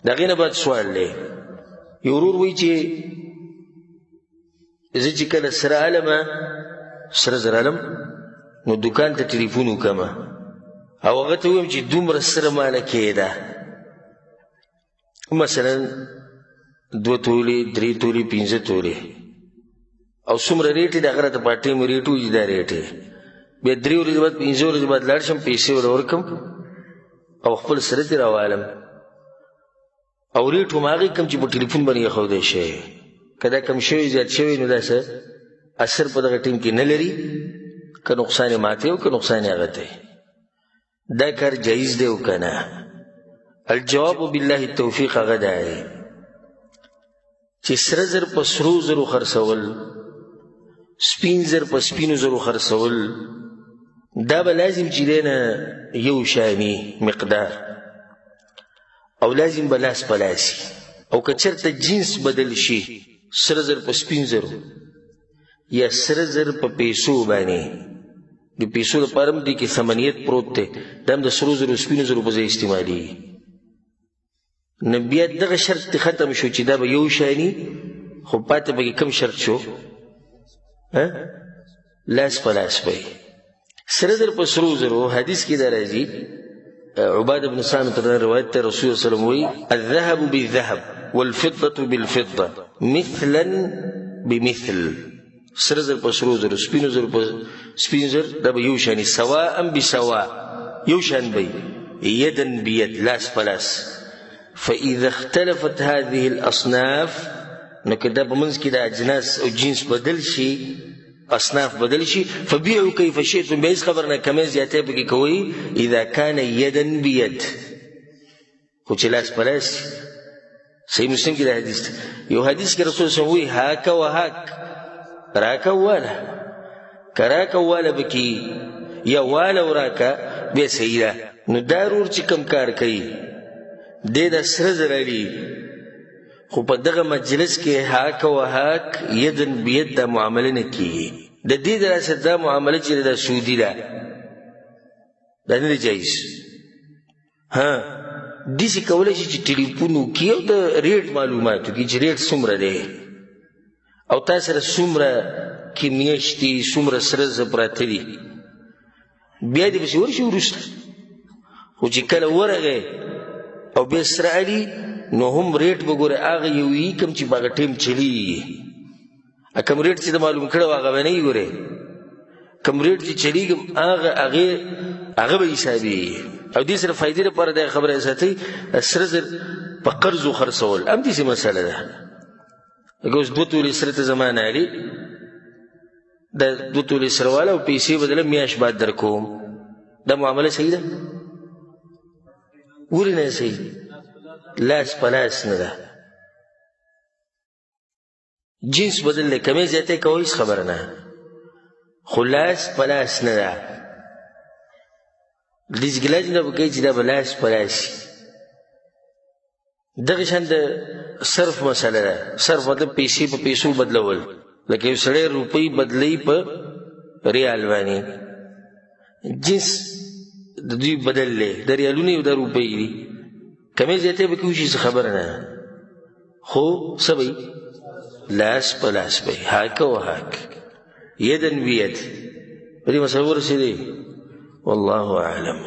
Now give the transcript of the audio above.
د هغې نه بعد سوال دی. یو ورور وایي چې زه چې کله سره زر علم نو دکان ته ټلیفون وکړم او هغه ته ووایم چې دومره سره ماله کېده، مثلا 2 تولې 3 تولې 5 تولې او څومره ریټ یې د هغه راته په ټیم ریټ وایي دا ریټ یې، بیا 3 ورځې بعد 5 ورځې بعد لاړ شم پیسې ور ورکړم او خپل سره دې راوالم او ریټ هم هغې کم چې په ټلیفون باندې ایښودی شوی. که دا کم شوی زیات شوی نو دا څه اثر په دغه ټیم کې نه لري، که نقصان یې ماته او که نقصان یې هغه ته. دا کار جایز دی او که نه؟ الجواب بالله التوفیق هغه دا دی چې سره زر په سرو زرو خرڅول، سپین زر په سپینو زرو خرڅول، دا به لازم چې دی نه یو شاني مقدار او لازم به لاس په لاسي. او که چېرته جنس بدل شي سره زر په سپین زرو یا سره زر په پیسو باندې، د پیسو دپاره هم دې کې ثمنیت پروت دی، دا هم د سرو زرو سپینو زرو په ځای استعمالېږي. نو بیا دغه شرط ختم شو چې دا به یو شاني، خو پاتې پکې کوم شرط شو؟ لاس په لاس به سره زر په سرو زرو. حدیث کې دا راځي، عبادة بن صامت روایت ته رسول صلی الله علیه وسلم وایي الذهب بالذهب والفضة بالفضة مثلا بمثل. سره زر په سرو زرو، سپینو زرو په سپین زر، دا به یو شاني، سواء بسواء، یو شان به یدا بید، لاس په لاس. فإذا اختلفت هذه الأصناف، نو که دا په منځ کې د اجناس او جنس بدل شي، اصناف بدل شي، فبيعوا كيف شئتم، بیا هیڅ خبر نه کمې زیاتې پکې کوئ. اذا كان يدا بيد، خو چې لاس په لاس. صحیح مسلم کې دا حدیث دی. یو حدیث کې رسول صلی الله علیه وسلم وایي هاک و هاک، راکه واله، که راکه واله پکې یا واله و راکه بیا صحیح ده. نو دا ورور چې کوم کار کوي دی د سره زر اړي، خو په دغه مجلس کې هاک و هاک یدن بید دا معامله نه کیږي. د دې دراسه دا معامله چې دا سودی ده، دا نه دی جایز. داسې کولی شي چې ټلیفون وکړي او د ریټ معلومات وکړي چې ریټ څومره دی او تا سره څومره کیمیش دي، څومره سره زر پراته دي، بیا دې پسې ورشي وروسته. خو چې کله ورغی او بیا سره علي نو هم ریټ به ګوره هغه یو وي کوم چې په هغه ټیم چلیږي. کوم ریټ چې د معلوم کړی و هغه به نه وي، ګورې کوم ریټ چې چلیږي هغه به حسابېږي. او دې سره فایدې لپاره دا خبره ساتئ، سره زر په قرضو خرڅول هم داسې مسله ده. لکه اوس 2 تولې سره ته زما نه علي، دا 2 تولې سره واله او پیسې بدله میاشت بعد در کوم، دا معامله صحیح ده؟ ولې نه صحیح؟ لاس په لاس نه ده. جنس بدل دی، کمې زیاتې کوئ هېڅ خبره نه، خو لاس په لاس نه ده. ډیزګلاج نه به کوي چې دا به لاس په لاس شي. دغه شان د صرف مسله ده. صرف مطلب پیسې په پیسو بدلول، لکه یو سړی روپۍ بدلوي په ریال باندې، جنس د دوی بدل دی، د ریالونه او د روپۍ دي، کمې زیاتې به کوي څه خبره نه، خو څه به لاس په لاس به هاک و هاک یدن بید. په دې مسله ورسېدی، والله اعلم.